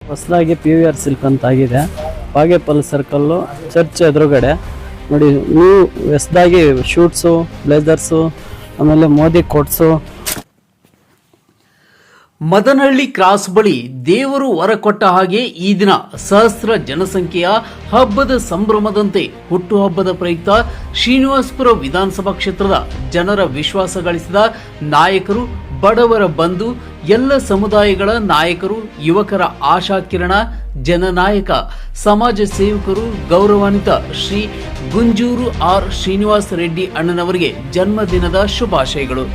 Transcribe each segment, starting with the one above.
ಹೊಸದಾಗಿ PVR silk ಅಂತ ಆಗಿದೆ, ಬಾಗೇಪಲ್ಲಿ ಸರ್ಕಲ್ಲು ಚರ್ಚ್ ಎದುರುಗಡೆ ನೋಡಿ. ನ್ಯೂ ಹೊಸದಾಗಿ ಶೂಟ್ಸು, ಬ್ಲೇಸರ್ಸು, ಆಮೇಲೆ ಮೋದಿ ಕೋಟ್ಸು. ಮದನಹಳ್ಳಿ ಕ್ರಾಸ್ ಬಳಿ ದೇವರು ವರ ಕೊಟ್ಟ ಹಾಗೆ ಈ ದಿನ ಸಹಸ್ರ ಜನಸಂಖ್ಯೆಯ ಹಬ್ಬದ ಸಂಭ್ರಮದಂತೆ ಹುಟ್ಟುಹಬ್ಬದ ಪ್ರಯುಕ್ತ ಶ್ರೀನಿವಾಸಪುರ ವಿಧಾನಸಭಾ ಕ್ಷೇತ್ರದ ಜನರ ವಿಶ್ವಾಸ ಗಳಿಸಿದ ನಾಯಕರು, ಬಡವರ ಬಂಧು, ಎಲ್ಲ ಸಮುದಾಯಗಳ ನಾಯಕರು, ಯುವಕರ ಆಶಾಕಿರಣ, ಜನನಾಯಕ, ಸಮಾಜ ಸೇವಕರು, ಗೌರವಾನ್ವಿತ ಶ್ರೀ ಗುಂಜೂರು ಆರ್ ಶ್ರೀನಿವಾಸ ರೆಡ್ಡಿ ಅಣ್ಣನವರಿಗೆ ಜನ್ಮದಿನದ ಶುಭಾಶಯಗಳು.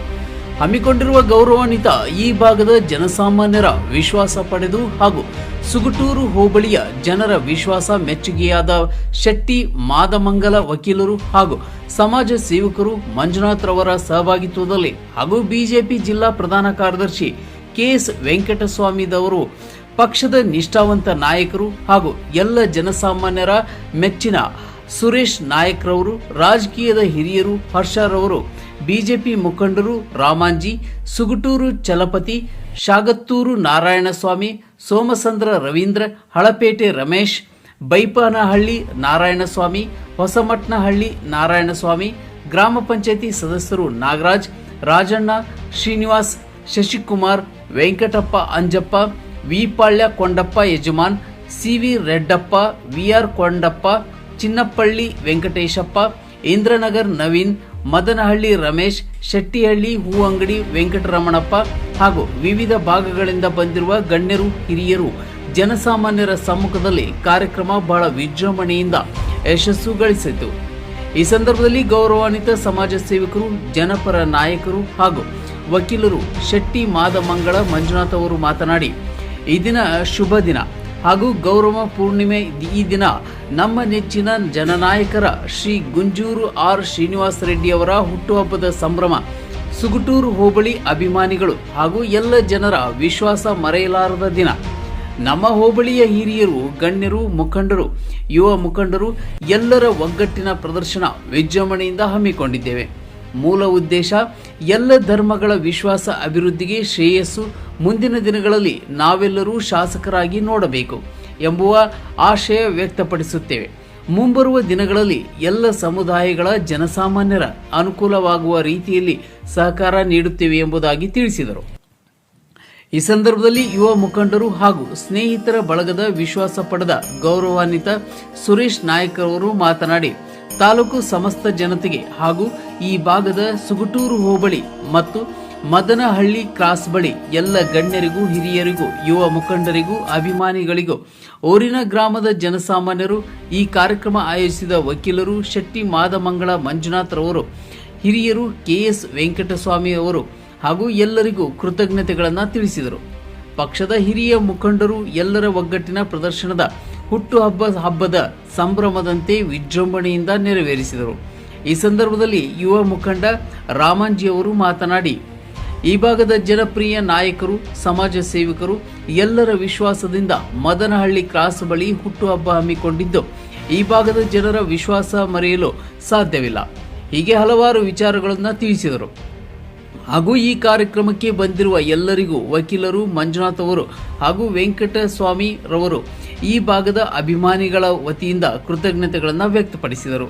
ಹಮ್ಮಿಕೊಂಡಿರುವ ಗೌರವಾನ್ವಿತ ಈ ಭಾಗದ ಜನಸಾಮಾನ್ಯರ ವಿಶ್ವಾಸ ಪಡೆದು ಹಾಗೂ ಸುಗುಟೂರು ಹೋಬಳಿಯ ಜನರ ವಿಶ್ವಾಸ ಮೆಚ್ಚುಗೆಯಾದ ಶೆಟ್ಟಿ ಮಾದಮಂಗಲ ವಕೀಲರು ಹಾಗೂ ಸಮಾಜ ಸೇವಕರು ಮಂಜುನಾಥ್ ರವರ ಸಹಭಾಗಿತ್ವದಲ್ಲಿ ಹಾಗೂ ಬಿಜೆಪಿ ಜಿಲ್ಲಾ ಪ್ರಧಾನ ಕಾರ್ಯದರ್ಶಿ KS ವೆಂಕಟಸ್ವಾಮಿದವರು, ಪಕ್ಷದ ನಿಷ್ಠಾವಂತ ನಾಯಕರು ಹಾಗೂ ಎಲ್ಲ ಜನಸಾಮಾನ್ಯರ ಮೆಚ್ಚಿನ ಸುರೇಶ್ ನಾಯಕ್ರವರು, ರಾಜಕೀಯದ ಹಿರಿಯರು ಹರ್ಷರವರು, ಬಿಜೆಪಿ ಮುಖಂಡರು ರಾಮಾಂಜಿ, ಸುಗುಟೂರು ಚಲಪತಿ, ಶಾಗತ್ತೂರು ನಾರಾಯಣಸ್ವಾಮಿ, ಸೋಮಸಂದ್ರ ರವೀಂದ್ರ, ಹಳಪೇಟೆ ರಮೇಶ್, ಬೈಪನಹಳ್ಳಿ ನಾರಾಯಣಸ್ವಾಮಿ, ಹೊಸಮಟ್ನಹಳ್ಳಿ ನಾರಾಯಣಸ್ವಾಮಿ, ಗ್ರಾಮ ಪಂಚಾಯತಿ ಸದಸ್ಯರು ನಾಗರಾಜ್, ರಾಜಣ್ಣ, ಶ್ರೀನಿವಾಸ್, ಶಶಿಕುಮಾರ್, ವೆಂಕಟಪ್ಪ ಅಂಜಪ್ಪ, ವಿಪಾಳ್ಯ ಕೊಂಡಪ್ಪ ಯಜಮಾನ್, CV ರೆಡ್ಡಪ್ಪ, VR ಕೊಂಡಪ್ಪ, ಚಿನ್ನಪ್ಪಳ್ಳಿ ವೆಂಕಟೇಶಪ್ಪ, ಇಂದ್ರನಗರ್ ನವೀನ್, ಮದನಹಳ್ಳಿ ರಮೇಶ್, ಶೆಟ್ಟಿಹಳ್ಳಿ ಹೂ ಅಂಗಡಿ ವೆಂಕಟರಮಣಪ್ಪ ಹಾಗೂ ವಿವಿಧ ಭಾಗಗಳಿಂದ ಬಂದಿರುವ ಗಣ್ಯರು, ಹಿರಿಯರು, ಜನಸಾಮಾನ್ಯರ ಸಮ್ಮುಖದಲ್ಲಿ ಕಾರ್ಯಕ್ರಮ ಬಹಳ ವಿಜೃಂಭಣೆಯಿಂದ ಯಶಸ್ಸು ಗಳಿಸಿತು. ಈ ಸಂದರ್ಭದಲ್ಲಿ ಗೌರವಾನ್ವಿತ ಸಮಾಜ ಸೇವಕರು, ಜನಪರ ನಾಯಕರು ಹಾಗೂ ವಕೀಲರು ಶೆಟ್ಟಿ ಮಾದಮಂಗಳ ಮಂಜುನಾಥ್ ಅವರು ಮಾತನಾಡಿ, ಈ ದಿನ ಶುಭ ದಿನ ಹಾಗೂ ಗೌರವ ಪೂರ್ಣಿಮೆ. ಈ ದಿನ ನಮ್ಮ ನೆಚ್ಚಿನ ಜನನಾಯಕರ ಶ್ರೀ ಗುಂಜೂರು ಆರ್ ಶ್ರೀನಿವಾಸ ರೆಡ್ಡಿ ಅವರ ಹುಟ್ಟುಹಬ್ಬದ ಸಂಭ್ರಮ. ಸುಗುಟೂರು ಹೋಬಳಿ ಅಭಿಮಾನಿಗಳು ಹಾಗೂ ಎಲ್ಲ ಜನರ ವಿಶ್ವಾಸ ಮರೆಯಲಾರದ ದಿನ. ನಮ್ಮ ಹೋಬಳಿಯ ಹಿರಿಯರು, ಗಣ್ಯರು, ಮುಖಂಡರು, ಯುವ ಮುಖಂಡರು ಎಲ್ಲರ ಒಗ್ಗಟ್ಟಿನ ಪ್ರದರ್ಶನ ವಿಜೃಂಭಣೆಯಿಂದ ಹಮ್ಮಿಕೊಂಡಿದ್ದೇವೆ. ಮೂಲ ಉದ್ದೇಶ ಎಲ್ಲ ಧರ್ಮಗಳ ವಿಶ್ವಾಸ ಅಭಿವೃದ್ಧಿಗೆ ಶ್ರೇಯಸ್ಸು. ಮುಂದಿನ ದಿನಗಳಲ್ಲಿ ನಾವೆಲ್ಲರೂ ಶಾಸಕರಾಗಿ ನೋಡಬೇಕು ಎಂಬುವ ಆಶಯ ವ್ಯಕ್ತಪಡಿಸುತ್ತೇವೆ. ಮುಂಬರುವ ದಿನಗಳಲ್ಲಿ ಎಲ್ಲ ಸಮುದಾಯಗಳ ಜನಸಾಮಾನ್ಯರ ಅನುಕೂಲವಾಗುವ ರೀತಿಯಲ್ಲಿ ಸಹಕಾರ ನೀಡುತ್ತೇವೆ ಎಂಬುದಾಗಿ ತಿಳಿಸಿದರು. ಈ ಸಂದರ್ಭದಲ್ಲಿ ಯುವ ಮುಖಂಡರು ಹಾಗೂ ಸ್ನೇಹಿತರ ಬಳಗದ ವಿಶ್ವಾಸ ಪಡೆದ ಗೌರವಾನ್ವಿತ ಸುರೇಶ್ ನಾಯ್ಕ ಅವರು ಮಾತನಾಡಿ, ತಾಲೂಕು ಸಮಸ್ತ ಜನತೆಗೆ ಹಾಗೂ ಈ ಭಾಗದ ಸುಗುಟೂರು ಹೋಬಳಿ ಮತ್ತು ಮದನಹಳ್ಳಿ ಕ್ರಾಸ್ ಬಳಿ ಎಲ್ಲ ಗಣ್ಯರಿಗೂ, ಹಿರಿಯರಿಗೂ, ಯುವ ಮುಖಂಡರಿಗೂ, ಅಭಿಮಾನಿಗಳಿಗೂ, ಊರಿನ ಗ್ರಾಮದ ಜನಸಾಮಾನ್ಯರು, ಈ ಕಾರ್ಯಕ್ರಮ ಆಯೋಜಿಸಿದ ವಕೀಲರು ಶೆಟ್ಟಿ ಮಾದಮಂಗಳ ಮಂಜುನಾಥ್ ರವರು, ಹಿರಿಯರು KS ವೆಂಕಟಸ್ವಾಮಿ ಅವರು ಹಾಗೂ ಎಲ್ಲರಿಗೂ ಕೃತಜ್ಞತೆಗಳನ್ನು ತಿಳಿಸಿದರು. ಪಕ್ಷದ ಹಿರಿಯ ಮುಖಂಡರು ಎಲ್ಲರ ಒಗ್ಗಟ್ಟಿನ ಪ್ರದರ್ಶನದ ಹಬ್ಬದ ಸಂಭ್ರಮದಂತೆ ವಿಜೃಂಭಣೆಯಿಂದ ನೆರವೇರಿಸಿದರು. ಈ ಸಂದರ್ಭದಲ್ಲಿ ಯುವ ಮುಖಂಡ ರಾಮಾಂಜಿ ಅವರು ಮಾತನಾಡಿ, ಈ ಭಾಗದ ಜನಪ್ರಿಯ ನಾಯಕರು, ಸಮಾಜ ಸೇವಕರು ಎಲ್ಲರ ವಿಶ್ವಾಸದಿಂದ ಮದನಹಳ್ಳಿ ಕ್ರಾಸ್ ಬಳಿ ಹುಟ್ಟುಹಬ್ಬ ಹಮ್ಮಿಕೊಂಡಿದ್ದು, ಈ ಭಾಗದ ಜನರ ವಿಶ್ವಾಸ ಮರೆಯಲು ಸಾಧ್ಯವಿಲ್ಲ. ಹೀಗೆ ಹಲವಾರು ವಿಚಾರಗಳನ್ನು ತಿಳಿಸಿದರು. ಹಾಗೂ ಈ ಕಾರ್ಯಕ್ರಮಕ್ಕೆ ಬಂದಿರುವ ಎಲ್ಲರಿಗೂ ವಕೀಲರು, ಮಂಜುನಾಥ್ ಅವರು ಹಾಗೂ ವೆಂಕಟಸ್ವಾಮಿ ರವರು ಈ ಭಾಗದ ಅಭಿಮಾನಿಗಳ ವತಿಯಿಂದ ಕೃತಜ್ಞತೆಗಳನ್ನು ವ್ಯಕ್ತಪಡಿಸಿದರು.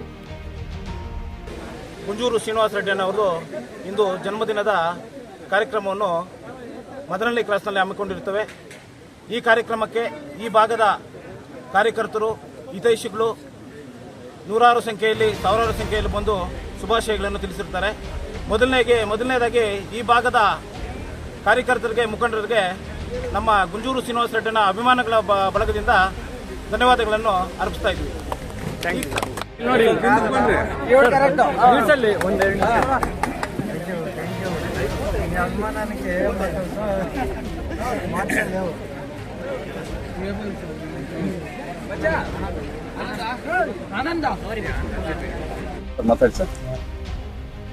ಗುಂಜೂರು ಶ್ರೀನಿವಾಸ ರೆಡ್ಡಿ ಅವರು ಇಂದು ಜನ್ಮದಿನದ ಕಾರ್ಯಕ್ರಮವನ್ನು ಮದನಹಳ್ಳಿ ಕ್ರಾಸ್ನಲ್ಲಿ ಹಮ್ಮಿಕೊಂಡಿರುತ್ತವೆ. ಈ ಕಾರ್ಯಕ್ರಮಕ್ಕೆ ಈ ಭಾಗದ ಕಾರ್ಯಕರ್ತರು, ಹಿತೈಷಿಗಳು ನೂರಾರು ಸಂಖ್ಯೆಯಲ್ಲಿ, ಸಾವಿರಾರು ಸಂಖ್ಯೆಯಲ್ಲಿ ಬಂದು ಶುಭಾಶಯಗಳನ್ನು ತಿಳಿಸಿರ್ತಾರೆ. ಮೊದಲನೇದಾಗಿ ಈ ಭಾಗದ ಕಾರ್ಯಕರ್ತರಿಗೆ, ಮುಖಂಡರಿಗೆ ನಮ್ಮ ಗುಂಜೂರು ಶ್ರೀನಿವಾಸ ರೆಡ್ಡಿನ ಅಭಿಮಾನಿಗಳ ಬಳಗದಿಂದ ಧನ್ಯವಾದಗಳನ್ನು ಅರ್ಪಿಸ್ತಾ ಇದ್ದೀವಿ.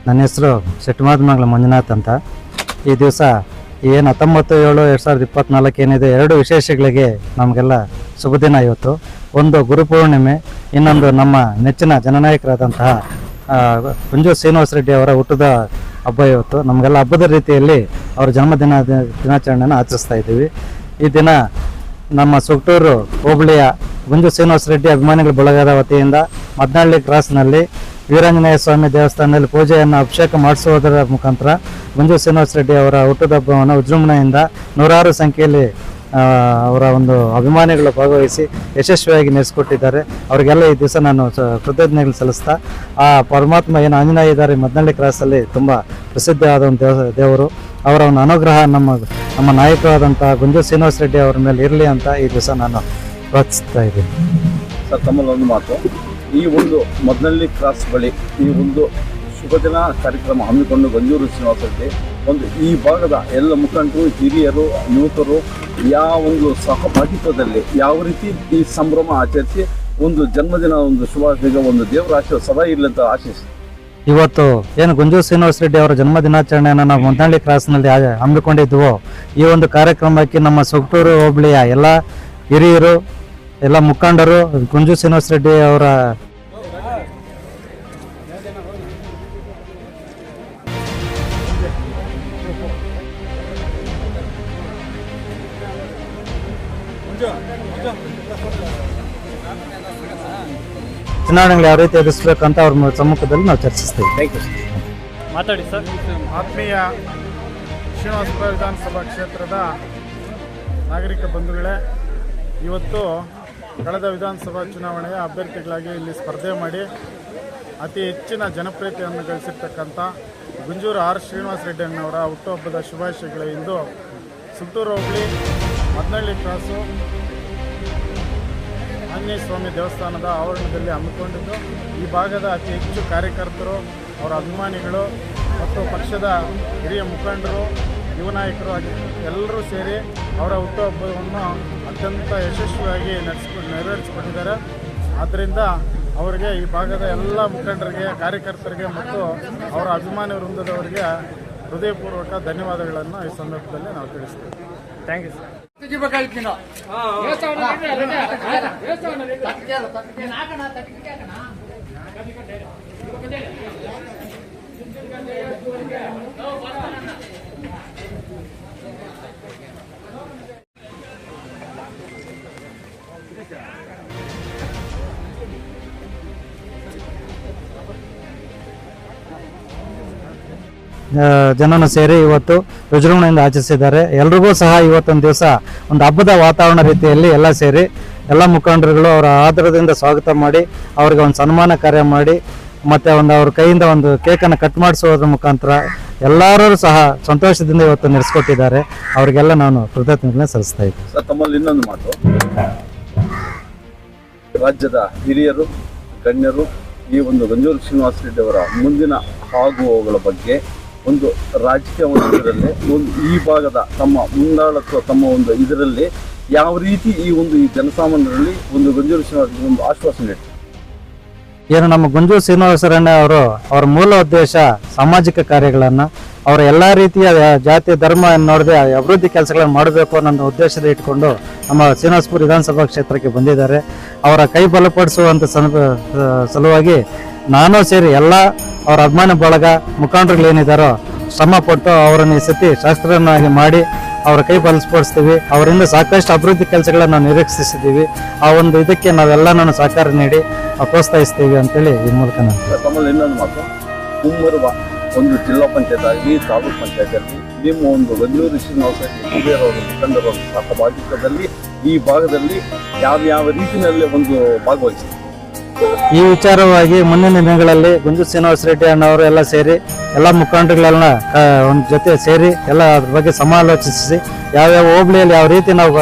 ನನ್ನ ಹೆಸರು ಶೆಟ್ಟಿಮಾದಮಂಗಲ ಮಂಜುನಾಥ್ ಅಂತ. ಈ ದಿವಸ ಏನು 19/7/2024 ಏನಿದೆ, 2 ವಿಶೇಷಗಳಿಗೆ ನಮಗೆಲ್ಲ ಶುಭ ದಿನ ಇವತ್ತು. ಒಂದು ಗುರುಪೂರ್ಣಿಮೆ, ಇನ್ನೊಂದು ನಮ್ಮ ನೆಚ್ಚಿನ ಜನನಾಯಕರಾದಂತಹ ಗುಂಜೂರು ಶ್ರೀನಿವಾಸ ರೆಡ್ಡಿ ಅವರ ಹುಟ್ಟದ ಹಬ್ಬ ಇವತ್ತು. ನಮಗೆಲ್ಲ ಹಬ್ಬದ ರೀತಿಯಲ್ಲಿ ಅವರ ದಿನಾಚರಣೆಯನ್ನು ಆಚರಿಸ್ತಾ ಇದ್ದೀವಿ. ಈ ದಿನ ನಮ್ಮ ಸುಕ್ಟೂರು ಹೋಬಳಿಯ ಗುಂಜು ಶ್ರೀನಿವಾಸ ರೆಡ್ಡಿ ಅಭಿಮಾನಿಗಳ ಬಳಗದ ವತಿಯಿಂದ ಮದನಹಳ್ಳಿ ಕ್ರಾಸ್ನಲ್ಲಿ ವೀರಾಂಜನೇಯ ಸ್ವಾಮಿ ದೇವಸ್ಥಾನದಲ್ಲಿ ಪೂಜೆಯನ್ನು ಅಭಿಷೇಕ ಮಾಡಿಸುವುದರ ಮುಖಾಂತರ ಗುಂಜು ಶ್ರೀನಿವಾಸ ರೆಡ್ಡಿ ಅವರ ಹುಟ್ಟುಹಬ್ಬವನ್ನು ವಿಜೃಂಭಣೆಯಿಂದ ನೂರಾರು ಸಂಖ್ಯೆಯಲ್ಲಿ ಅವರ ಒಂದು ಅಭಿಮಾನಿಗಳು ಭಾಗವಹಿಸಿ ಯಶಸ್ವಿಯಾಗಿ ನಡೆಸಿಕೊಟ್ಟಿದ್ದಾರೆ. ಅವರಿಗೆಲ್ಲ ಈ ದಿವಸ ನಾನು ಕೃತಜ್ಞತೆಗಳು ಸಲ್ಲಿಸ್ತಾ, ಆ ಪರಮಾತ್ಮ ಏನು ಆಂಜನೇಯ ಇದ್ದಾರೆ ಮದನಹಳ್ಳಿ ಕ್ರಾಸಲ್ಲಿ ತುಂಬ ಪ್ರಸಿದ್ಧವಾದ ಒಂದು ದೇವರು, ಅವರ ಒಂದು ಅನುಗ್ರಹ ನಮ್ಮ ನಾಯಕರಾದಂಥ ಗುಂಜು ಶ್ರೀನಿವಾಸ ರೆಡ್ಡಿ ಅವರ ಮೇಲೆ ಇರಲಿ ಅಂತ ಈ ದಿವಸ ನಾನು ಪ್ರೋತ್ಸಾಹಿಸ್ತಾ ಇದ್ದೀನಿ. ಸರ್, ತಮ್ಮಲ್ಲಿ ಒಂದು ಮಾತು, ಈ ಒಂದು ಮದನಹಳ್ಳಿ ಕ್ರಾಸ್ ಬಳಿ ಈ ಒಂದು ಶುಭ ದಿನ ಕಾರ್ಯಕ್ರಮ ಹಮ್ಮಿಕೊಂಡು ಗಂಜೂರು ಶ್ರೀನಿವಾಸ ರೆಡ್ಡಿ ಒಂದು ಈ ಭಾಗದ ಎಲ್ಲ ಮುಖಂಡರು, ಹಿರಿಯರು, ಯುವಕರು ಯಾವ ಒಂದು ಸಹಭಾಗಿತ್ವದಲ್ಲಿ ಯಾವ ರೀತಿ ಈ ಸಂಭ್ರಮ ಆಚರಿಸಿ ಒಂದು ಜನ್ಮದಿನ ಒಂದು ಶುಭಾಶಯ ಒಂದು ದೇವರ ಆಶೀರ್ವಾದ ಸದಾ ಇರಲಿ ಅಂತ ಆಶಿಸಿ ಇವತ್ತು ಏನು ಗುಂಜು ಶ್ರೀನಿವಾಸ ರೆಡ್ಡಿ ಅವರ ಜನ್ಮದಿನಾಚರಣೆಯನ್ನು ನಾವು ಮದನಹಳ್ಳಿ ಕ್ರಾಸ್ನಲ್ಲಿ ಹಮ್ಮಿಕೊಂಡಿದ್ವು. ಈ ಒಂದು ಕಾರ್ಯಕ್ರಮಕ್ಕೆ ನಮ್ಮ ಸುಕ್ಟೂರು ಹೋಬಳಿಯ ಎಲ್ಲ ಹಿರಿಯರು, ಎಲ್ಲ ಮುಖಂಡರು, ಗುಂಜು ಶ್ರೀನಿವಾಸ ರೆಡ್ಡಿ ಅವರ ಚುನಾವಣೆಗಳು ಯಾವ ರೀತಿ ಎದುರಿಸಬೇಕಂತ ಅವ್ರ ಸಮ್ಮುಖದಲ್ಲಿ ನಾವು ಚರ್ಚಿಸ್ತೀವಿ. ಮಾತಾಡಿ ಸರ್. ಆತ್ಮೀಯ ಶ್ರೀನಿವಾಸಪುರ ವಿಧಾನಸಭಾ ಕ್ಷೇತ್ರದ ನಾಗರಿಕ ಬಂಧುಗಳೇ, ಇವತ್ತು ಕಳೆದ ವಿಧಾನಸಭಾ ಚುನಾವಣೆಯ ಅಭ್ಯರ್ಥಿಗಳಾಗಿ ಇಲ್ಲಿ ಸ್ಪರ್ಧೆ ಮಾಡಿ ಅತಿ ಹೆಚ್ಚಿನ ಜನಪ್ರಿಯತೆಯನ್ನು ಗಳಿಸಿರ್ತಕ್ಕಂಥ ಗುಂಜೂರು ಆರ್ ಶ್ರೀನಿವಾಸ ರೆಡ್ಡಿ ಅಣ್ಣವರ ಹುಟ್ಟುಹಬ್ಬದ ಶುಭಾಶಯಗಳು ಇಂದು ಸುತ್ತೂರು ಹೋಬಳಿ ಮದನಹಳ್ಳಿ ಕ್ರಾಸು ಆಂಜನೇಯ ಸ್ವಾಮಿ ದೇವಸ್ಥಾನದ ಆವರಣದಲ್ಲಿ ಹಮ್ಮಿಕೊಂಡಿದ್ದು, ಈ ಭಾಗದ ಅತಿ ಹೆಚ್ಚು ಕಾರ್ಯಕರ್ತರು, ಅವರ ಅಭಿಮಾನಿಗಳು ಮತ್ತು ಪಕ್ಷದ ಹಿರಿಯ ಮುಖಂಡರು, ಯುವ ನಾಯಕರು ಎಲ್ಲರೂ ಸೇರಿ ಅವರ ಹುಟ್ಟುಹಬ್ಬವನ್ನು ಅತ್ಯಂತ ಯಶಸ್ವಿಯಾಗಿ ನೆರವೇರಿಸಿಕೊಂಡಿದ್ದಾರೆ. ಆದ್ದರಿಂದ ಅವರಿಗೆ, ಈ ಭಾಗದ ಎಲ್ಲ ಮುಖಂಡರಿಗೆ, ಕಾರ್ಯಕರ್ತರಿಗೆ ಮತ್ತು ಅವರ ಅಭಿಮಾನಿ ವೃಂದದವರಿಗೆ ಹೃದಯಪೂರ್ವಕ ಧನ್ಯವಾದಗಳನ್ನು ಈ ಸಂದರ್ಭದಲ್ಲಿ ನಾವು ತಿಳಿಸ್ತೇವೆ. Thank you sir. ಜನನು ಸೇರಿ ಇವತ್ತು ವಿಜೃಂಭಣೆಯಿಂದ ಆಚರಿಸಿದ್ದಾರೆ. ಎಲ್ರಿಗೂ ಸಹ ಇವತ್ತೊಂದು ದಿವಸ ಒಂದು ಹಬ್ಬದ ವಾತಾವರಣ ರೀತಿಯಲ್ಲಿ ಎಲ್ಲ ಸೇರಿ ಎಲ್ಲ ಮುಖಂಡರುಗಳು ಅವರ ಆದರದಿಂದ ಸ್ವಾಗತ ಮಾಡಿ ಅವರಿಗೆ ಒಂದು ಸನ್ಮಾನ ಕಾರ್ಯ ಮಾಡಿ ಮತ್ತೆ ಅವ್ರ ಕೈಯಿಂದ ಒಂದು ಕೇಕನ್ನು ಕಟ್ ಮಾಡಿಸೋದ್ರ ಮುಖಾಂತರ ಎಲ್ಲರೂ ಸಹ ಸಂತೋಷದಿಂದ ಇವತ್ತು ನಡೆಸಿಕೊಟ್ಟಿದ್ದಾರೆ. ಅವರಿಗೆಲ್ಲ ನಾನು ಕೃತಜ್ಞತೆ ಸಲ್ಲಿಸ್ತಾ ಇದ್ದೀನಿ. ಸರ್, ತಮ್ಮಲ್ಲಿ ಇನ್ನೊಂದು ಮಾತು, ರಾಜ್ಯದ ಹಿರಿಯರು, ಗಣ್ಯರು ಈ ಒಂದು ಗಂಜೂರು ಶ್ರೀನಿವಾಸ ರೆಡ್ಡಿ ಅವರ ಮುಂದಿನ ಆಗುವವುಗಳ ಬಗ್ಗೆ ಒಂದು ರಾಜಕೀಯ ಇದರಲ್ಲಿ ಒಂದು ಈ ಭಾಗದ ತಮ್ಮ ಮುಂದಾಳತ್ವ, ತಮ್ಮ ಒಂದು ಇದರಲ್ಲಿ ಯಾವ ರೀತಿ ಈ ಜನಸಾಮಾನ್ಯರಲ್ಲಿ ಒಂದು ಗಂಜೂರು ಶ್ರೀನಿವಾಸ ಒಂದು ಆಶ್ವಾಸನೆ ಇಟ್ಟು ಏನು ನಮ್ಮ ಗುಂಜು ಶ್ರೀನಿವಾಸರಣ್ಣ ಅವರು ಅವರ ಮೂಲ ಉದ್ದೇಶ ಸಾಮಾಜಿಕ ಕಾರ್ಯಗಳನ್ನು, ಅವರ ಎಲ್ಲ ರೀತಿಯ ಜಾತಿ ಧರ್ಮ ನೋಡದೆ ಅಭಿವೃದ್ಧಿ ಕೆಲಸಗಳನ್ನು ಮಾಡಬೇಕು ಅನ್ನೋ ಉದ್ದೇಶದ ಇಟ್ಕೊಂಡು ನಮ್ಮ ಶ್ರೀನಿವಾಸಪುರ ವಿಧಾನಸಭಾ ಕ್ಷೇತ್ರಕ್ಕೆ ಬಂದಿದ್ದಾರೆ. ಅವರ ಕೈ ಬಲಪಡಿಸುವಂಥ ಸಲುವಾಗಿ ನಾನು ಸೇರಿ ಎಲ್ಲ ಅವರ ಅಭಿಮಾನ ಬಳಗ ಮುಖಂಡರುಗಳೇನಿದ್ದಾರೋ ಶ್ರಮ ಪಟ್ಟು ಅವರನ್ನು ಈ ಸತಿ ಶಾಸ್ತ್ರನಾಗಿ ಮಾಡಿ ಅವರ ಕೈ ಬಲಪಡಿಸ್ತೀವಿ. ಅವರಿಂದ ಸಾಕಷ್ಟು ಅಭಿವೃದ್ಧಿ ಕೆಲಸಗಳನ್ನು ನಾವು ನಿರೀಕ್ಷಿಸಿದ್ದೀವಿ. ಆ ಒಂದು ಇದಕ್ಕೆ ನಾವೆಲ್ಲನೂ ಸಹಕಾರ ನೀಡಿ ಪ್ರೋತ್ಸಾಹಿಸ್ತೀವಿ ಅಂತೇಳಿ ಈ ಮೂಲಕ ನಾನು ತಮ್ಮಲ್ಲಿ ಇನ್ನೊಂದು ಮಾತು, ಮುಂಬರುವ ಒಂದು ಜಿಲ್ಲಾ ಪಂಚಾಯತ್ ಆಗಲಿ, ತಾಲೂಕು ಪಂಚಾಯತ್ ಆಗಲಿ, ನಿಮ್ಮ ಒಂದು ಗಂಜೂರು ಶ್ರೀನಿವಾಸ ಹಿರಿಯರವರ ಮುಖಂಡರ ಸಹಭಾಗಿತ್ವದಲ್ಲಿ ಈ ಭಾಗದಲ್ಲಿ ಯಾವ ರೀತಿಯಲ್ಲಿ ಒಂದು ಭಾಗವಹಿಸಿ ಈ ವಿಚಾರವಾಗಿ ಮುಂದಿನ ದಿನಗಳಲ್ಲಿ ಗುಂಜು ಶ್ರೀನಿವಾಸ ರೆಡ್ಡಿ ಅಣ್ಣವರು ಎಲ್ಲ ಸೇರಿ ಎಲ್ಲ ಮುಖಂಡರುಗಳೆಲ್ಲ ಒಂದು ಜೊತೆ ಸೇರಿ ಎಲ್ಲ ಅದ್ರ ಬಗ್ಗೆ ಸಮಾಲೋಚಿಸಿ ಯಾವ್ಯಾವ ಹೋಬಳಿಯಲ್ಲಿ ಯಾವ ರೀತಿ ನಾವು